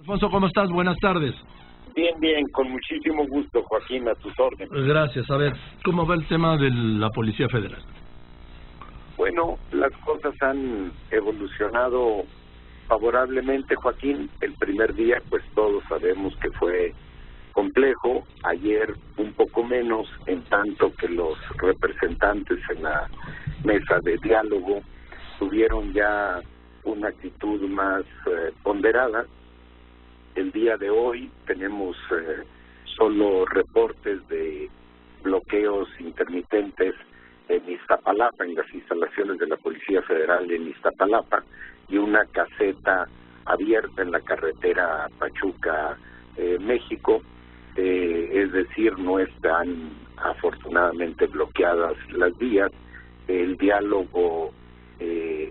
Alfonso, ¿cómo estás? Buenas tardes. Bien, bien, con muchísimo gusto, Joaquín, a tus órdenes. Gracias. A ver, ¿cómo va el tema de la Policía Federal? Bueno, las cosas han evolucionado favorablemente, Joaquín. El primer día, pues todos sabemos que fue complejo. Ayer un poco menos, en tanto que los representantes en la mesa de diálogo tuvieron ya una actitud más ponderada. El día de hoy tenemos solo reportes de bloqueos intermitentes en Iztapalapa, en las instalaciones de la Policía Federal en Iztapalapa, y una caseta abierta en la carretera Pachuca-México, es decir, no están afortunadamente bloqueadas las vías. El diálogo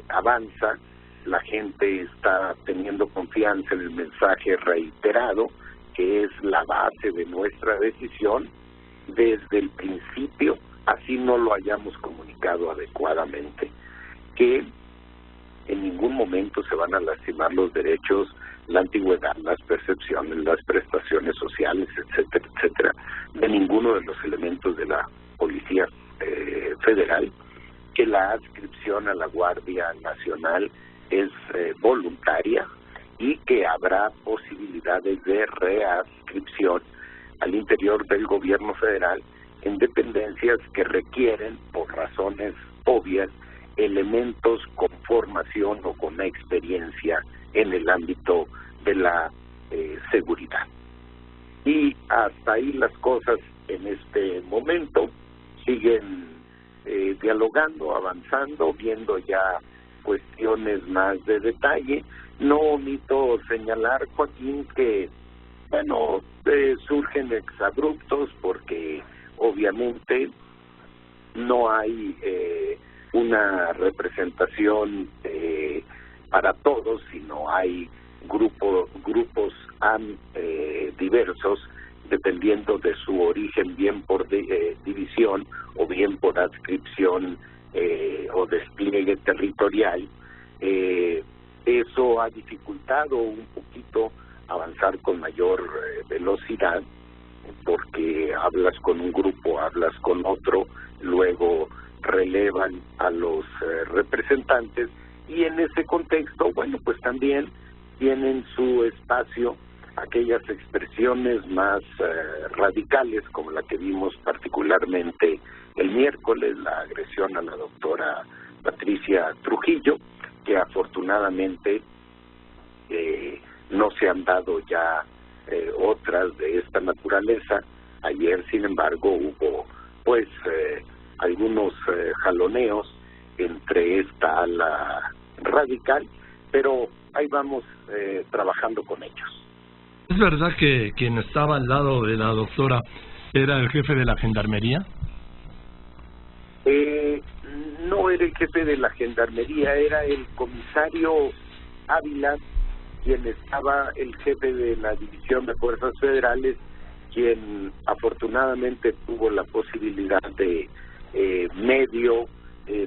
avanza, la gente está teniendo confianza en el mensaje reiterado, que es la base de nuestra decisión desde el principio, así no lo hayamos comunicado adecuadamente, que en ningún momento se van a lastimar los derechos, la antigüedad, las percepciones, las prestaciones sociales, etcétera, etcétera, de ninguno de los elementos de la Policía Federal, que la adscripción a la Guardia Nacional es voluntaria y que habrá posibilidades de readscripción al interior del gobierno federal en dependencias que requieren, por razones obvias, elementos con formación o con experiencia en el ámbito de la seguridad. Y hasta ahí las cosas en este momento siguen dialogando, avanzando, viendo ya cuestiones más de detalle. No omito señalar, Joaquín, que bueno, surgen exabruptos porque obviamente no hay una representación para todos, sino hay grupos diversos, dependiendo de su origen, bien por división o bien por adscripción o despliegue territorial. Eso ha dificultado un poquito avanzar con mayor velocidad, porque hablas con un grupo, hablas con otro, luego relevan a los representantes, y en ese contexto, bueno, pues también tienen su espacio aquellas expresiones más radicales, como la que vimos particularmente el miércoles, la agresión a la doctora Patricia Trujillo, que afortunadamente no se han dado ya otras de esta naturaleza. Ayer, sin embargo, hubo pues algunos jaloneos entre esta ala radical, pero ahí vamos trabajando con ellos. ¿Es verdad que quien estaba al lado de la doctora era el jefe de la Gendarmería? No era el jefe de la Gendarmería, era el comisario Ávila, quien estaba, el jefe de la División de Fuerzas Federales, quien afortunadamente tuvo la posibilidad de medio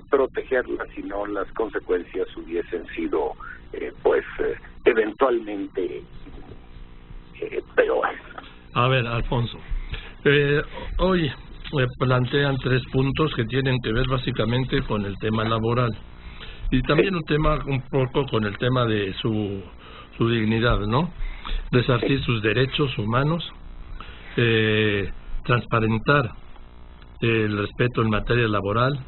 protegerla, si no las consecuencias hubiesen sido eventualmente peores. A ver, Alfonso, hoy plantean 3 puntos que tienen que ver básicamente con el tema laboral y también un tema un poco con el tema de su dignidad, ¿no? Resarcir sus derechos humanos, transparentar el respeto en materia laboral,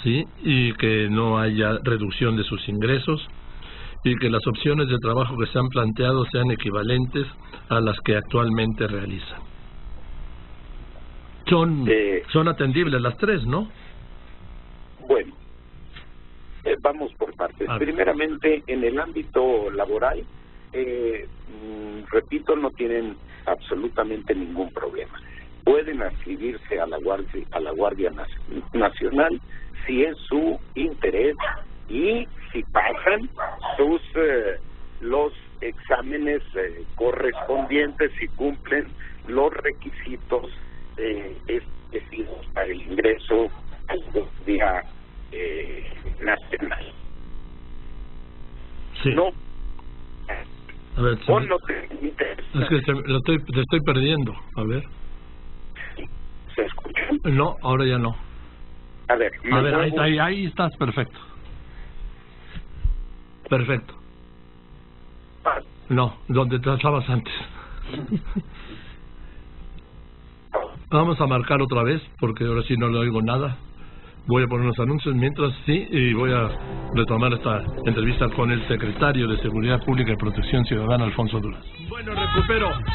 sí, y que no haya reducción de sus ingresos y que las opciones de trabajo que se han planteado sean equivalentes a las que actualmente realizan. Son atendibles las 3, ¿no? Bueno, vamos por partes. Primeramente, en el ámbito laboral, repito, no tienen absolutamente ningún problema. Pueden adscribirse a la Guardia Nacional si es su interés y si pasan los exámenes correspondientes y cumplen los requisitos establecidos para el ingreso a la Guardia Nacional. Sí. No A ver, Ponlo, te es que te estoy perdiendo. A ver. ¿Se escucha? No, ahora ya no. A ver, ahí estás, perfecto. Perfecto. No, donde te estabas antes. Vamos a marcar otra vez, porque ahora sí no le oigo nada. Voy a poner los anuncios mientras sí, y voy a retomar esta entrevista con el secretario de Seguridad Pública y Protección Ciudadana, Alfonso Durazo. Bueno,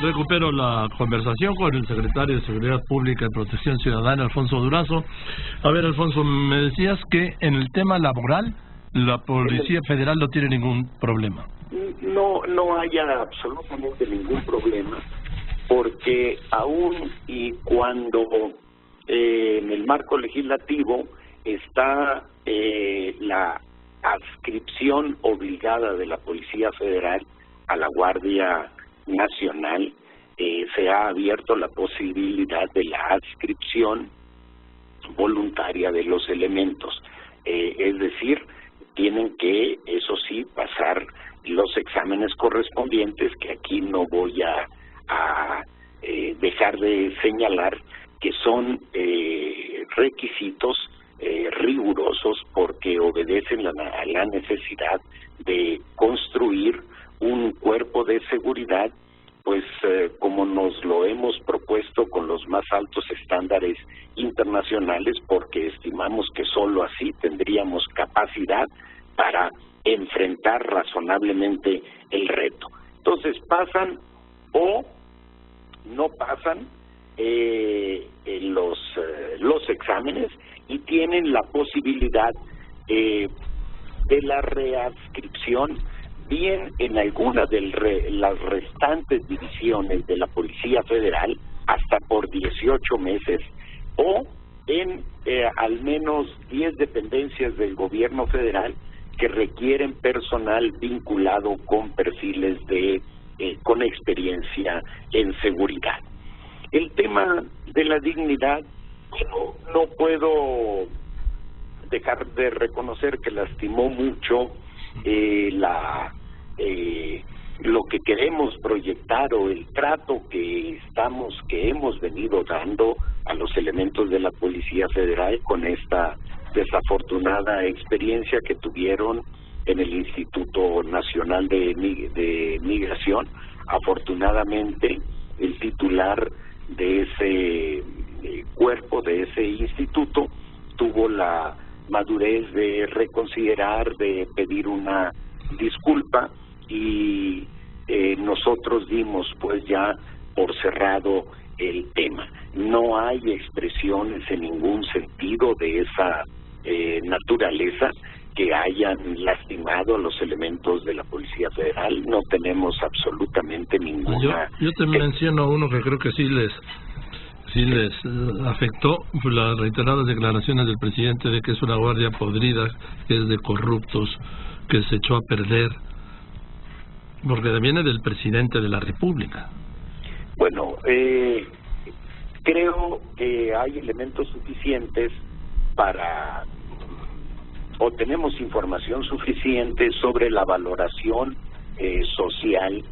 recupero la conversación con el secretario de Seguridad Pública y Protección Ciudadana, Alfonso Durazo. A ver, Alfonso, me decías que en el tema laboral la Policía Federal no tiene ningún problema. No haya absolutamente ningún problema, porque aún y cuando en el marco legislativo está la adscripción obligada de la Policía Federal a la Guardia Nacional, se ha abierto la posibilidad de la adscripción voluntaria de los elementos, es decir, tienen que, eso sí, pasar los exámenes correspondientes, que aquí no voy a dejar de señalar, que son requisitos rigurosos, porque obedecen a la necesidad de construir un cuerpo de seguridad, pues como nos lo hemos propuesto, con los más altos estándares internacionales, porque estimamos que solo así tendríamos capacidad para enfrentar razonablemente el reto. Entonces, pasan o no pasan los exámenes y tienen la posibilidad de la readscripción, bien en alguna de las restantes divisiones de la Policía Federal, hasta por 18 meses, o en al menos 10 dependencias del gobierno federal que requieren personal vinculado con perfiles con experiencia en seguridad. El tema de la dignidad, bueno, no puedo dejar de reconocer que lastimó mucho lo que queremos proyectar, o el trato que hemos venido dando a los elementos de la Policía Federal con esta desafortunada experiencia que tuvieron en el Instituto Nacional de Migración. Afortunadamente, el titular de ese cuerpo, de ese instituto, tuvo la madurez de reconsiderar, de pedir una disculpa, y nosotros dimos pues ya por cerrado el tema. No hay expresiones en ningún sentido de esa naturaleza que hayan lastimado a los elementos de la Policía Federal. No tenemos absolutamente ninguna... Yo te menciono uno que creo que sí les afectó, las reiteradas declaraciones del presidente de que es una guardia podrida, que es de corruptos, que se echó a perder, porque viene del presidente de la República. Bueno, creo que hay elementos suficientes o tenemos información suficiente sobre la valoración social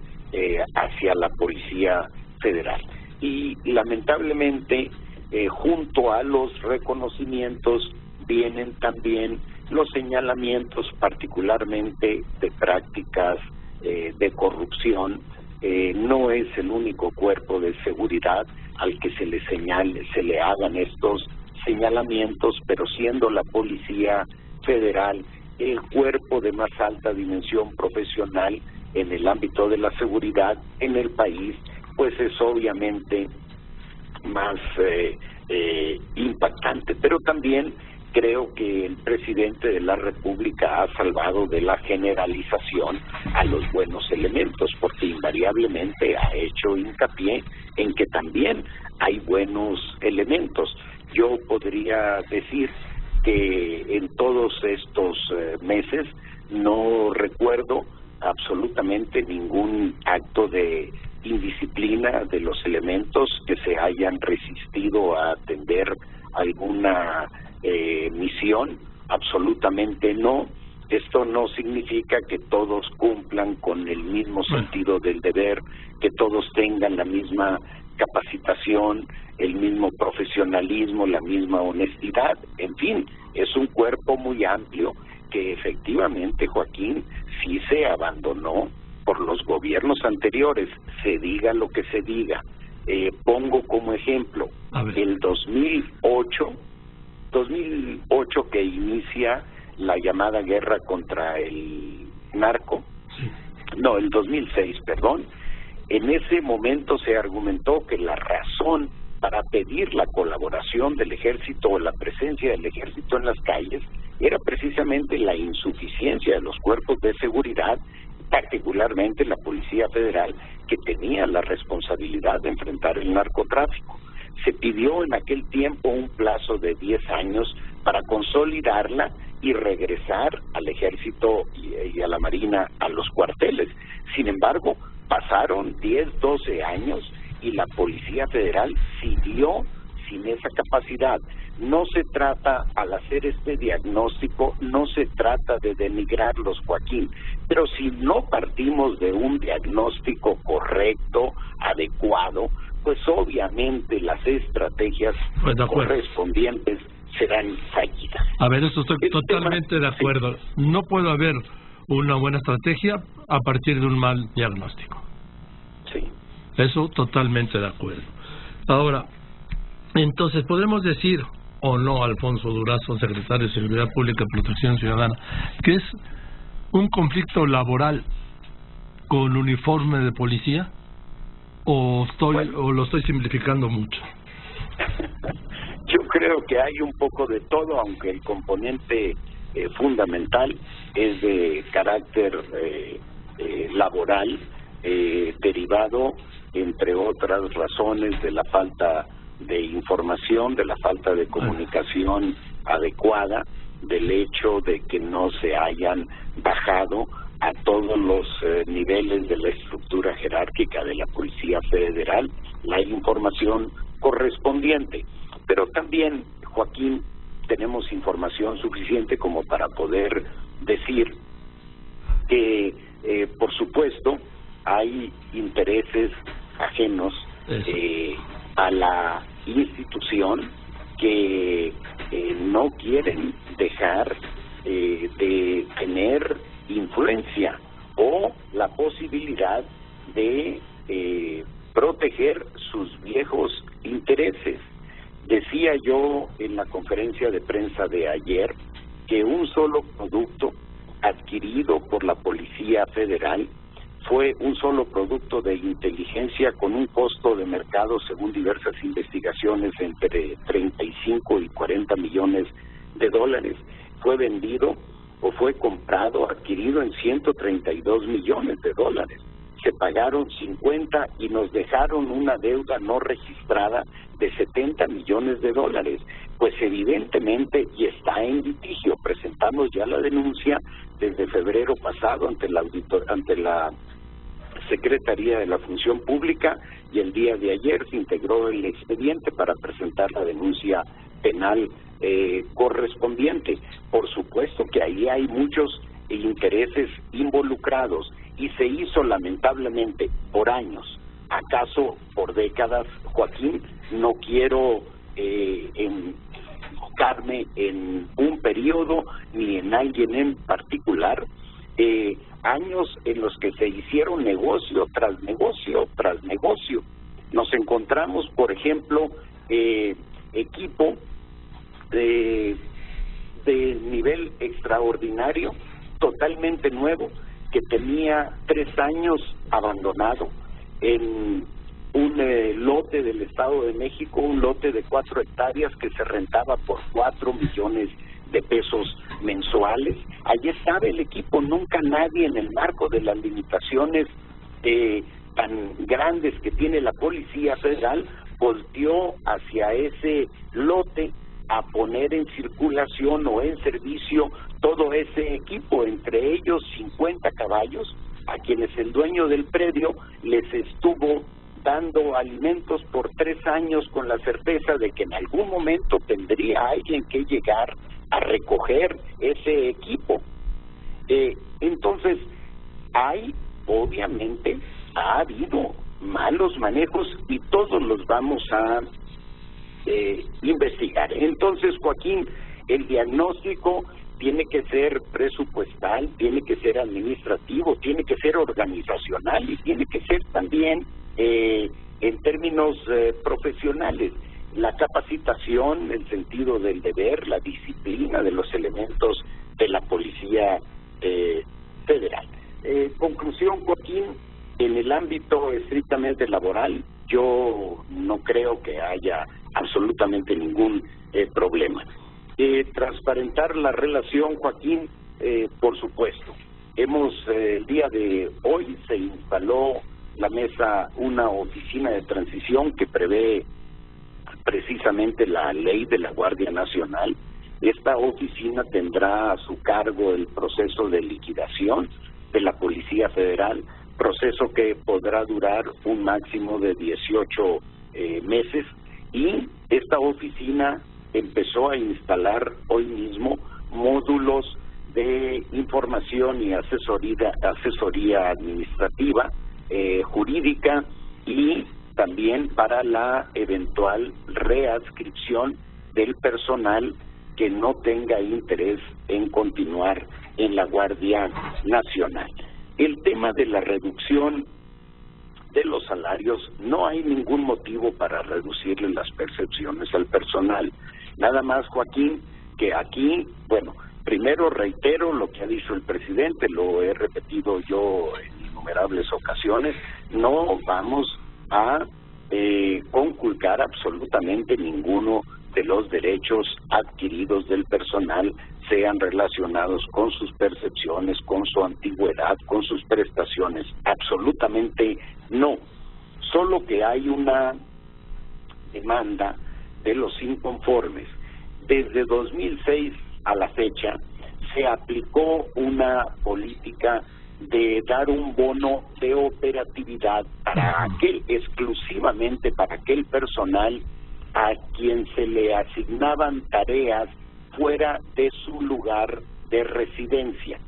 hacia la Policía Federal. Y lamentablemente, junto a los reconocimientos, vienen también los señalamientos, particularmente de prácticas de corrupción. No es el único cuerpo de seguridad al que se le hagan estos señalamientos, pero siendo la Policía Federal el cuerpo de más alta dimensión profesional en el ámbito de la seguridad en el país, pues es obviamente más impactante. Pero también creo que el presidente de la República ha salvado de la generalización a los buenos elementos, porque invariablemente ha hecho hincapié en que también hay buenos elementos. Yo podría decir que en todos estos meses no recuerdo absolutamente ningún acto de indisciplina de los elementos que se hayan resistido a atender alguna misión, absolutamente no. Esto no significa que todos cumplan con el mismo sentido del deber, que todos tengan la misma capacitación, el mismo profesionalismo, la misma honestidad. En fin, es un cuerpo muy amplio que efectivamente, Joaquín, sí se abandonó por los gobiernos anteriores, se diga lo que se diga. Pongo como ejemplo el 2008 que inicia la llamada guerra contra el narco, no, el 2006, perdón. En ese momento se argumentó que la razón para pedir la colaboración del ejército o la presencia del ejército en las calles era precisamente la insuficiencia de los cuerpos de seguridad, particularmente la Policía Federal, que tenía la responsabilidad de enfrentar el narcotráfico. Se pidió en aquel tiempo un plazo de 10 años para consolidarla y regresar al ejército y a la marina a los cuarteles. Sin embargo, pasaron 10, 12 años y la Policía Federal siguió sin esa capacidad. No se trata, al hacer este diagnóstico, no se trata de denigrarlos, Joaquín, pero si no partimos de un diagnóstico correcto, adecuado, pues obviamente las estrategias correspondientes serán fallidas. A ver, eso estoy totalmente de acuerdo. No puede haber una buena estrategia a partir de un mal diagnóstico. Sí. Eso totalmente de acuerdo. Ahora, entonces, ¿podemos decir o no, Alfonso Durazo, secretario de Seguridad Pública y Protección Ciudadana, que es un conflicto laboral con uniforme de policía? ¿O lo estoy simplificando mucho? Yo creo que hay un poco de todo, aunque el componente fundamental es de carácter laboral, derivado, entre otras razones, de la falta de información, de la falta de comunicación adecuada, del hecho de que no se hayan bajado a todos los niveles de la estructura jerárquica de la Policía Federal la información correspondiente. Pero también, Joaquín, tenemos información suficiente como para poder decir que, por supuesto, hay intereses ajenos a la institución que no quieren dejar de tener influencia o la posibilidad de proteger sus viejos intereses. Decía yo en la conferencia de prensa de ayer que un solo producto adquirido por la Policía Federal fue un solo producto de inteligencia con un costo de mercado, según diversas investigaciones, entre 35 y 40 millones de dólares. Fue vendido o fue comprado, adquirido en 132 millones de dólares. Se pagaron 50 y nos dejaron una deuda no registrada de 70 millones de dólares. Pues evidentemente, y está en litigio, presentamos ya la denuncia desde febrero pasado ante la Secretaría de la Función Pública, y el día de ayer se integró el expediente para presentar la denuncia penal correspondiente. Por supuesto que ahí hay muchos intereses involucrados y se hizo lamentablemente por años, acaso por décadas, Joaquín. No quiero enfocarme en un periodo ni en alguien en particular, años en los que se hicieron negocio tras negocio tras negocio. Nos encontramos, por ejemplo, equipo de nivel extraordinario, totalmente nuevo, que tenía 3 años abandonado en un lote del Estado de México, un lote de 4 hectáreas que se rentaba por 4 millones de pesos mensuales. Allí estaba el equipo. Nunca nadie, en el marco de las limitaciones tan grandes que tiene la Policía Federal, volteó hacia ese lote a poner en circulación o en servicio todo ese equipo, entre ellos 50 caballos, a quienes el dueño del predio les estuvo dando alimentos por 3 años con la certeza de que en algún momento tendría alguien que llegar a recoger ese equipo. Entonces, obviamente, ha habido malos manejos y todos los vamos a investigar. Entonces, Joaquín, el diagnóstico tiene que ser presupuestal, tiene que ser administrativo, tiene que ser organizacional y tiene que ser también en términos profesionales. La capacitación, el sentido del deber, la disciplina de los elementos de la Policía Federal. Conclusión, Joaquín, en el ámbito estrictamente laboral, yo no creo que haya absolutamente ningún problema. Transparentar la relación, Joaquín, por supuesto. El día de hoy se instaló una oficina de transición que prevé precisamente la ley de la Guardia Nacional. Esta oficina tendrá a su cargo el proceso de liquidación de la Policía Federal, proceso que podrá durar un máximo de 18 meses, y esta oficina empezó a instalar hoy mismo módulos de información y asesoría administrativa, jurídica, y también para la eventual readscripción del personal que no tenga interés en continuar en la Guardia Nacional. El tema de la reducción de los salarios, no hay ningún motivo para reducirle las percepciones al personal. Nada más, Joaquín, que aquí, bueno, primero reitero lo que ha dicho el presidente, lo he repetido yo en innumerables ocasiones, no vamos a conculcar absolutamente ninguno de los derechos adquiridos del personal, sean relacionados con sus percepciones, con su antigüedad, con sus prestaciones. Absolutamente no. Solo que hay una demanda de los inconformes. Desde 2006 a la fecha se aplicó una política de dar un bono de operatividad exclusivamente para aquel personal a quien se le asignaban tareas fuera de su lugar de residencia.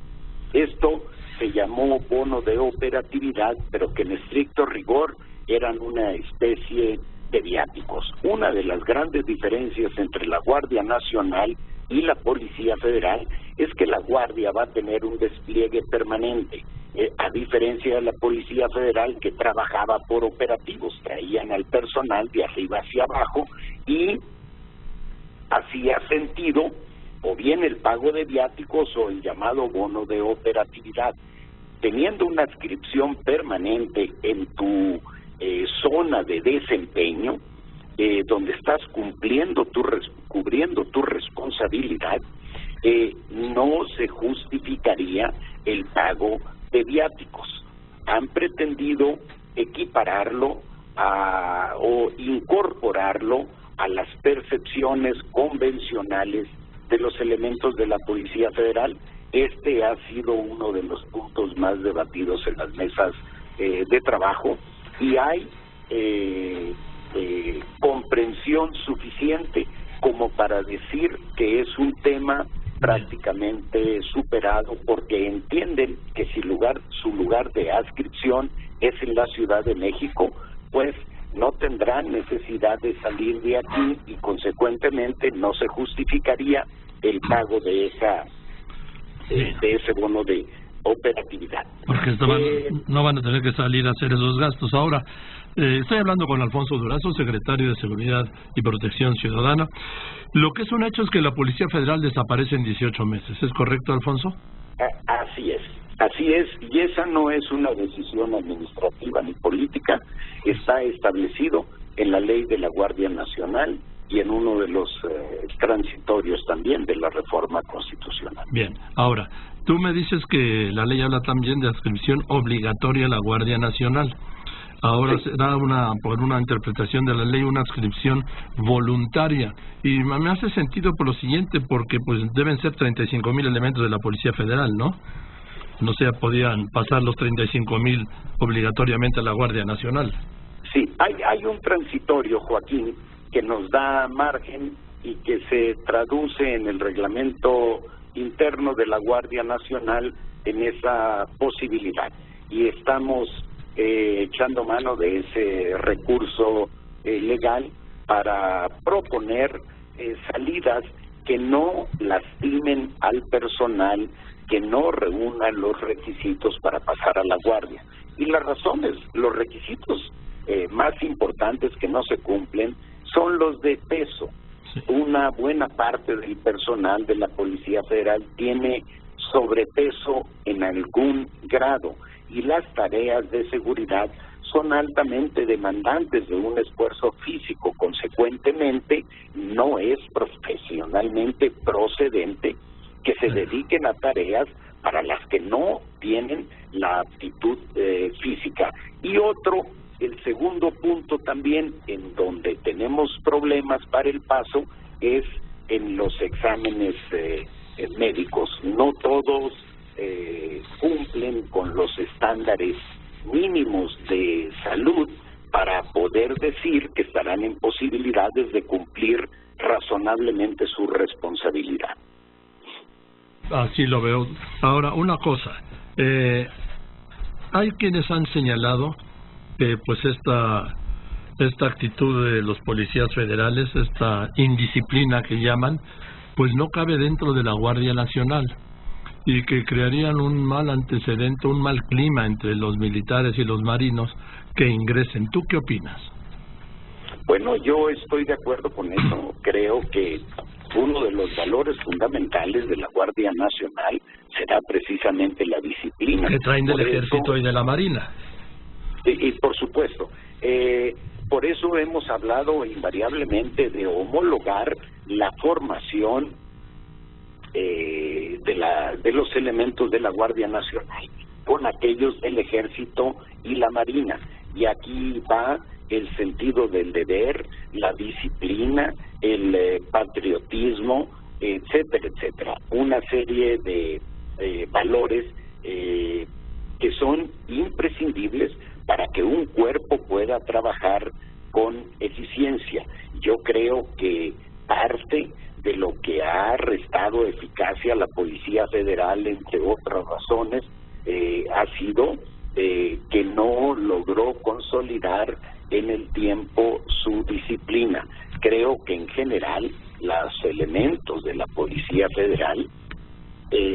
Esto se llamó bono de operatividad, pero que en estricto rigor eran una especie de viáticos. Una de las grandes diferencias entre la Guardia Nacional y la Policía Federal es que la Guardia va a tener un despliegue permanente, a diferencia de la Policía Federal, que trabajaba por operativos, traían al personal de arriba hacia abajo y hacía sentido o bien el pago de viáticos o el llamado bono de operatividad. Teniendo una adscripción permanente en tu zona de desempeño, donde estás cubriendo tu responsabilidad, no se justificaría el pago de viáticos. Han pretendido equipararlo o incorporarlo a las percepciones convencionales de los elementos de la Policía Federal. Este ha sido uno de los puntos más debatidos en las mesas de trabajo, y hay comprensión suficiente como para decir que es un tema prácticamente superado, porque entienden que si su lugar de adscripción es en la Ciudad de México, pues no tendrán necesidad de salir de aquí y consecuentemente no se justificaría el pago de ese bono de operatividad. Porque no van a tener que salir a hacer esos gastos. Ahora, estoy hablando con Alfonso Durazo, secretario de Seguridad y Protección Ciudadana. Lo que es un hecho es que la Policía Federal desaparece en 18 meses. ¿Es correcto, Alfonso? Así es, y esa no es una decisión administrativa ni política, está establecido en la ley de la Guardia Nacional y en uno de los transitorios también de la reforma constitucional. Bien, ahora, tú me dices que la ley habla también de adscripción obligatoria a la Guardia Nacional. Ahora sí. Será por una interpretación de la ley una adscripción voluntaria, y me hace sentido por lo siguiente, porque pues deben ser 35,000 elementos de la Policía Federal, ¿no? No sé, podían pasar los 35,000 obligatoriamente a la Guardia Nacional. Sí, hay un transitorio, Joaquín, que nos da margen y que se traduce en el reglamento interno de la Guardia Nacional en esa posibilidad, y estamos echando mano de ese recurso legal para proponer salidas que no lastimen al personal, que no reúnan los requisitos para pasar a la guardia. Y las razones, los requisitos más importantes que no se cumplen son los de peso. Una buena parte del personal de la Policía Federal tiene sobrepeso en algún grado, y las tareas de seguridad son altamente demandantes de un esfuerzo físico. Consecuentemente, no es profesionalmente procedente que se dediquen a tareas para las que no tienen la aptitud física. Y el segundo punto también en donde tenemos problemas para el paso es en los exámenes médicos. No todos cumplen con los estándares mínimos de salud para poder decir que estarán en posibilidades de cumplir razonablemente su responsabilidad. Así lo veo. Ahora, una cosa, hay quienes han señalado que pues esta actitud de los policías federales, esta indisciplina que llaman, pues no cabe dentro de la Guardia Nacional, y que crearían un mal antecedente, un mal clima entre los militares y los marinos que ingresen. ¿Tú qué opinas? Bueno, yo estoy de acuerdo con eso. Creo que uno de los valores fundamentales de la Guardia Nacional será precisamente la disciplina. Que traen del Ejército y de la Marina. Y por supuesto, por eso hemos hablado invariablemente de homologar la formación de los elementos de la Guardia Nacional con aquellos del Ejército y la Marina. Y aquí va el sentido del deber, la disciplina, el patriotismo, etcétera, etcétera. Una serie de valores que son imprescindibles para que un cuerpo pueda trabajar con eficiencia. Yo creo que parte de lo que ha restado eficacia a la Policía Federal, entre otras razones, ha sido que no logró consolidar en el tiempo su disciplina. Creo que en general los elementos de la Policía Federal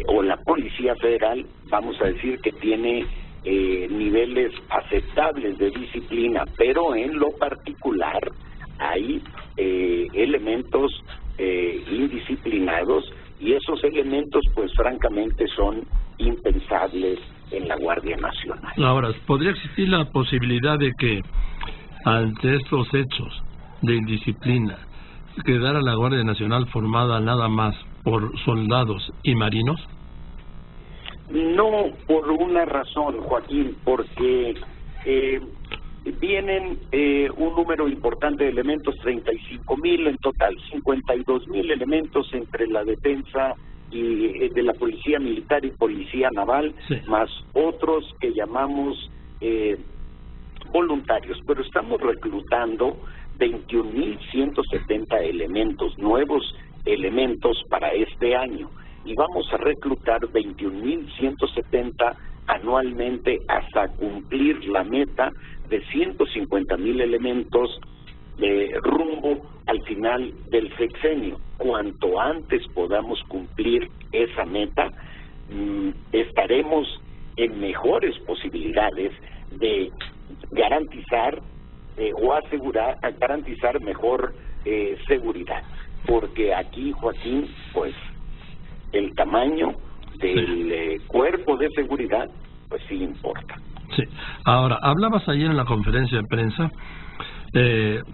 o la Policía Federal, vamos a decir que tiene niveles aceptables de disciplina, pero en lo particular hay elementos indisciplinados, y esos elementos pues francamente son impensables en la Guardia Nacional. Ahora, ¿podría existir la posibilidad de que ante estos hechos de indisciplina quedara la Guardia Nacional formada nada más por soldados y marinos? No, por una razón, Joaquín, porque vienen un número importante de elementos, 35,000 en total, 52,000 elementos entre la defensa y de la Policía Militar y Policía Naval, sí, más otros que llamamos voluntarios, pero estamos reclutando 21,170 elementos, nuevos elementos para este año, y vamos a reclutar 21,170 anualmente hasta cumplir la meta de 150,000 elementos rumbo al final del sexenio. Cuanto antes podamos cumplir esa meta, estaremos en mejores posibilidades de garantizar garantizar mejor seguridad, porque aquí, Joaquín, pues el tamaño del cuerpo de seguridad pues sí importa. Sí. Ahora, hablabas ayer en la conferencia de prensa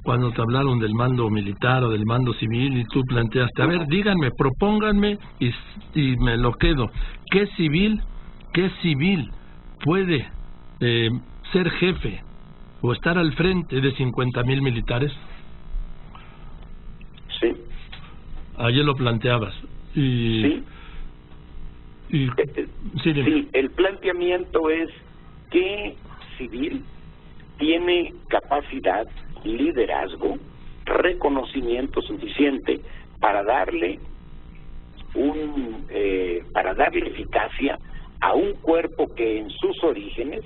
cuando te hablaron del mando militar o del mando civil, y tú planteaste, a ver, díganme, propónganme y me lo quedo. ¿Qué civil puede ser jefe o estar al frente de 50,000 militares? Sí. Ayer lo planteabas. Sí. Sí, el planteamiento es que civil tiene capacidad, liderazgo, reconocimiento suficiente para darle para darle eficacia a un cuerpo que en sus orígenes,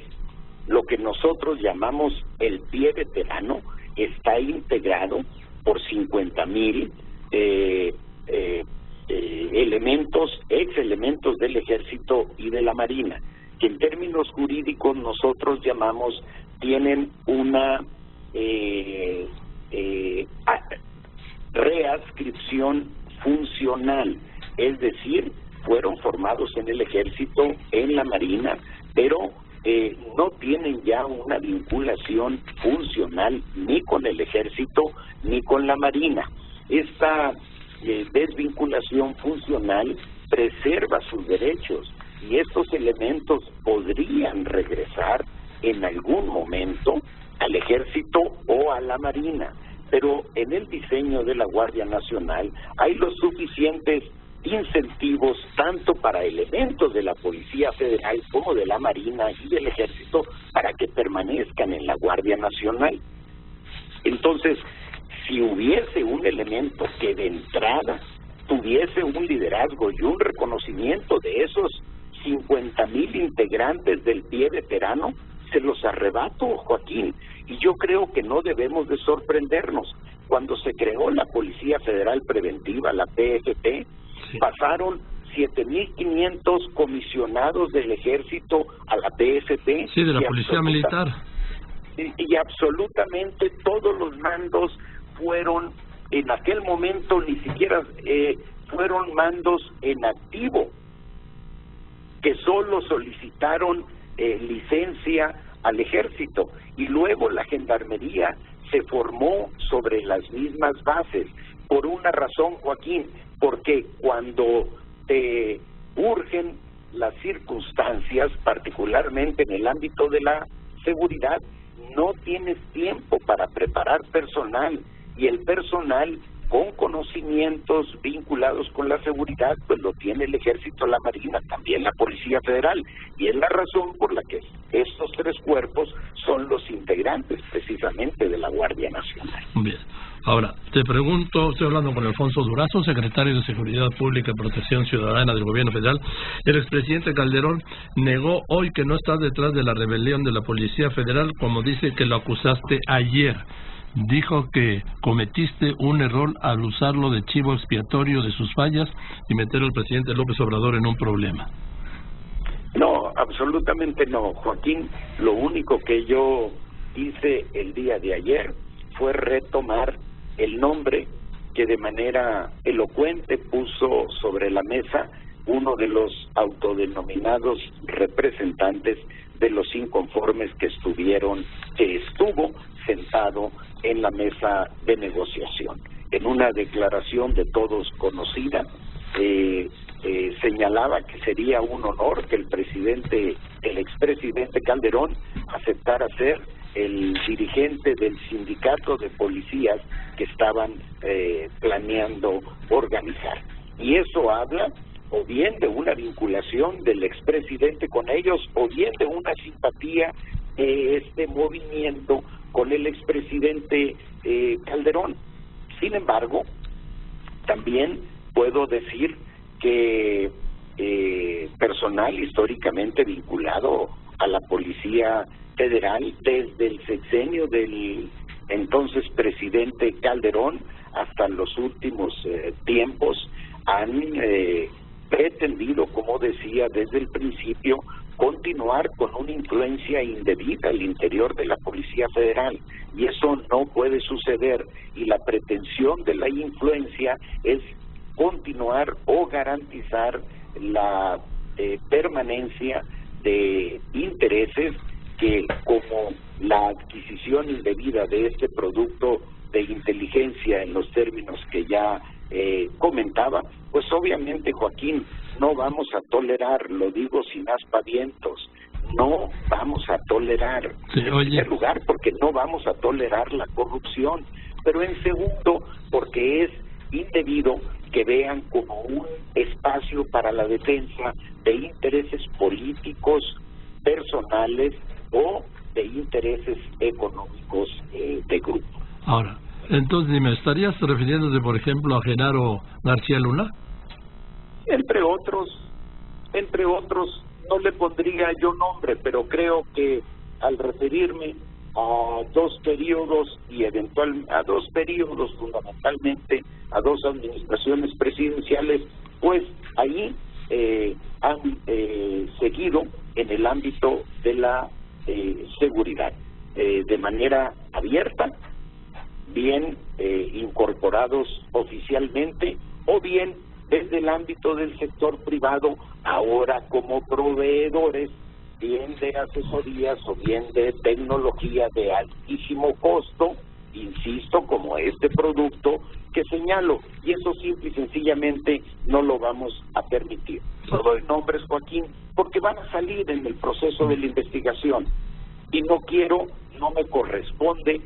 lo que nosotros llamamos el pie veterano, está integrado por 50,000 ex elementos del Ejército y de la Marina, que en términos jurídicos nosotros llamamos, tienen una readscripción funcional, es decir, fueron formados en el Ejército, en la Marina, pero no tienen ya una vinculación funcional ni con el Ejército ni con la Marina. Esta desvinculación funcional preserva sus derechos y estos elementos podrían regresar en algún momento al Ejército o a la Marina, pero en el diseño de la Guardia Nacional hay los suficientes incentivos tanto para elementos de la Policía Federal como de la Marina y del Ejército para que permanezcan en la Guardia Nacional. Entonces, si hubiese un elemento que de entrada tuviese un liderazgo y un reconocimiento de esos 50,000 integrantes del pie veterano, se los arrebato, Joaquín, y yo creo que no debemos de sorprendernos. Cuando se creó la Policía Federal Preventiva, la PFP, pasaron 7,500 comisionados del Ejército a la PFP. Sí, de la Policía Militar. Y absolutamente todos los mandos fueron, en aquel momento ni siquiera fueron mandos en activo, que solo solicitaron licencia al Ejército, y luego la Gendarmería se formó sobre las mismas bases, por una razón, Joaquín, porque cuando te urgen las circunstancias, particularmente en el ámbito de la seguridad, no tienes tiempo para preparar personal, y el personal con conocimientos vinculados con la seguridad, pues lo tiene el Ejército, la Marina, también la Policía Federal, y es la razón por la que estos tres cuerpos son los integrantes precisamente de la Guardia Nacional. Bien. Ahora, te pregunto, estoy hablando con Alfonso Durazo, secretario de Seguridad Pública y Protección Ciudadana del Gobierno Federal. El expresidente Calderón negó hoy que no está detrás de la rebelión de la Policía Federal, como dice que lo acusaste ayer. Dijo que cometiste un error al usarlo de chivo expiatorio de sus fallas y meter al presidente López Obrador en un problema. No, absolutamente no, Joaquín. Lo único que yo hice el día de ayer fue retomar el nombre que de manera elocuente puso sobre la mesa uno de los autodenominados representantes de los inconformes que estuvo sentado en la mesa de negociación. En una declaración de todos conocida, señalaba que sería un honor que el expresidente Calderón aceptara ser el dirigente del sindicato de policías que estaban planeando organizar. Y eso habla o bien de una vinculación del expresidente con ellos, o bien de una simpatía de este movimiento con el expresidente Calderón. Sin embargo, también puedo decir que personal históricamente vinculado a la Policía Federal desde el sexenio del entonces presidente Calderón hasta los últimos tiempos han pretendido, como decía desde el principio, continuar con una influencia indebida al interior de la Policía Federal, y eso no puede suceder, y la pretensión de la influencia es continuar o garantizar la permanencia de intereses que, como la adquisición indebida de este producto de inteligencia en los términos que ya comentaba, pues obviamente, Joaquín, no vamos a tolerar, lo digo sin aspavientos, no vamos a tolerar, en primer lugar, porque no vamos a tolerar la corrupción, pero en segundo, porque es indebido que vean como un espacio para la defensa de intereses políticos, personales o de intereses económicos de grupo. Ahora, entonces, ¿me estarías refiriéndote, por ejemplo, a Genaro García Luna? Entre otros, no le pondría yo nombre, pero creo que al referirme a dos periodos fundamentalmente a dos administraciones presidenciales, pues ahí han seguido en el ámbito de la seguridad de manera abierta, bien incorporados oficialmente o bien desde el ámbito del sector privado, ahora como proveedores bien de asesorías o bien de tecnología de altísimo costo, insisto, como este producto que señalo, y eso simple y sencillamente no lo vamos a permitir. No doy nombres, Joaquín, porque van a salir en el proceso de la investigación y no me corresponde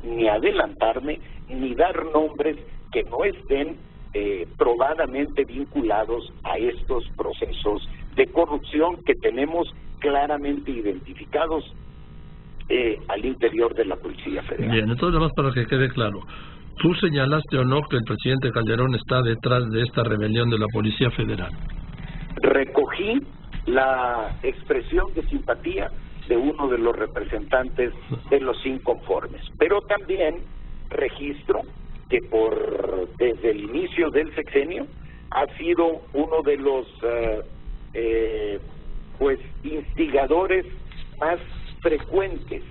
ni adelantarme ni dar nombres que no estén probadamente vinculados a estos procesos de corrupción que tenemos claramente identificados al interior de la Policía Federal. Bien, entonces nada más para que quede claro, ¿tú señalaste o no que el presidente Calderón está detrás de esta rebelión de la Policía Federal? Recogí la expresión de simpatía de uno de los representantes de los inconformes, pero también registro que desde el inicio del sexenio ha sido uno de los instigadores más frecuentes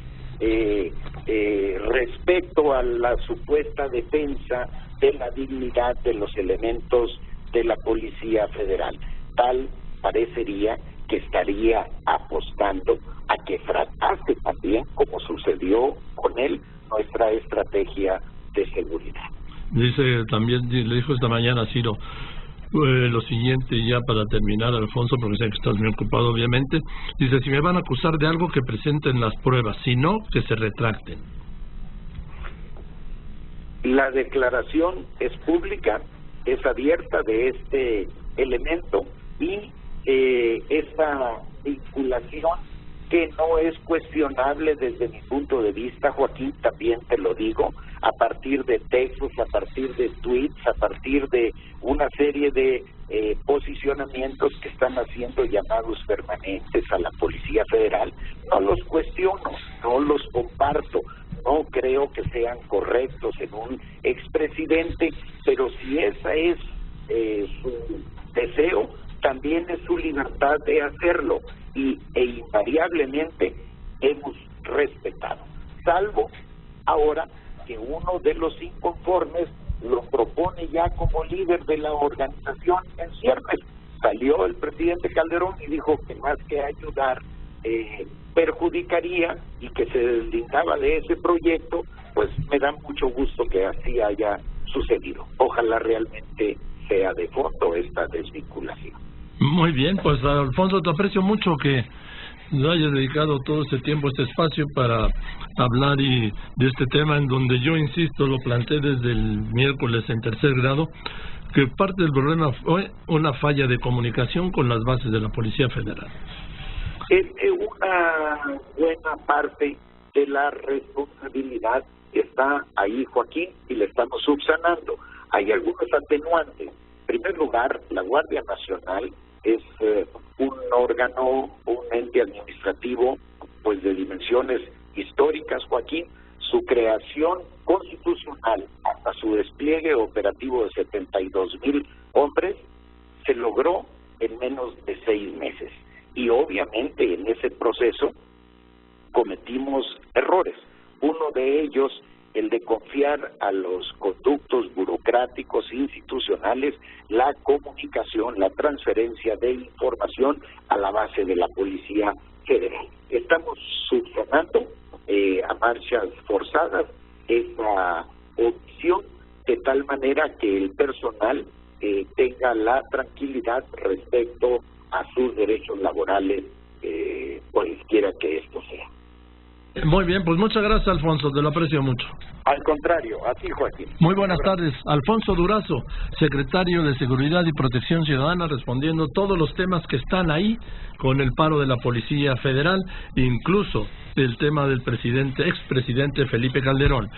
respecto a la supuesta defensa de la dignidad de los elementos de la Policía Federal. Tal parecería que estaría apostando a que fracase también, como sucedió con él, nuestra estrategia de seguridad. Dice también, le dijo esta mañana a Ciro lo siguiente, ya para terminar, Alfonso, porque sé que estás muy ocupado obviamente. Dice, si me van a acusar de algo, que presenten las pruebas, si no, que se retracten. La declaración es pública, es abierta de este elemento y esta vinculación que no es cuestionable desde mi punto de vista, Joaquín, también te lo digo, a partir de textos, a partir de tweets, a partir de una serie de posicionamientos que están haciendo llamados permanentes a la Policía Federal, no los cuestiono, no los comparto, no creo que sean correctos en un expresidente, pero si esa es su deseo, también es su libertad de hacerlo e invariablemente hemos respetado, salvo ahora que uno de los inconformes lo propone ya como líder de la organización en ciernes. Salió el presidente Calderón y dijo que más que ayudar perjudicaría y que se deslindaba de ese proyecto. Pues me da mucho gusto que así haya sucedido. Ojalá realmente sea de fondo esta desvinculación. Muy bien, pues Alfonso, te aprecio mucho que nos hayas dedicado todo este tiempo, este espacio para hablar de este tema, en donde yo insisto, lo planteé desde el miércoles en tercer grado, que parte del problema fue una falla de comunicación con las bases de la Policía Federal. Una buena parte de la responsabilidad está ahí, Joaquín, y le estamos subsanando. Hay algunos atenuantes. En primer lugar, la Guardia Nacional es un órgano, un ente administrativo pues de dimensiones históricas, Joaquín. Su creación constitucional hasta su despliegue operativo de 72,000 hombres se logró en menos de 6 meses. Y obviamente en ese proceso cometimos errores. Uno de ellos, el de confiar a los conductos burocráticos institucionales la comunicación, la transferencia de información a la base de la Policía Federal. Estamos subsanando a marchas forzadas esa opción de tal manera que el personal tenga la tranquilidad respecto a sus derechos laborales, cualquiera que esto sea. Muy bien, pues muchas gracias, Alfonso, te lo aprecio mucho. Al contrario, a ti, Joaquín. Muy buenas tardes. Alfonso Durazo, secretario de Seguridad y Protección Ciudadana, respondiendo todos los temas que están ahí con el paro de la Policía Federal, incluso el tema del expresidente Felipe Calderón.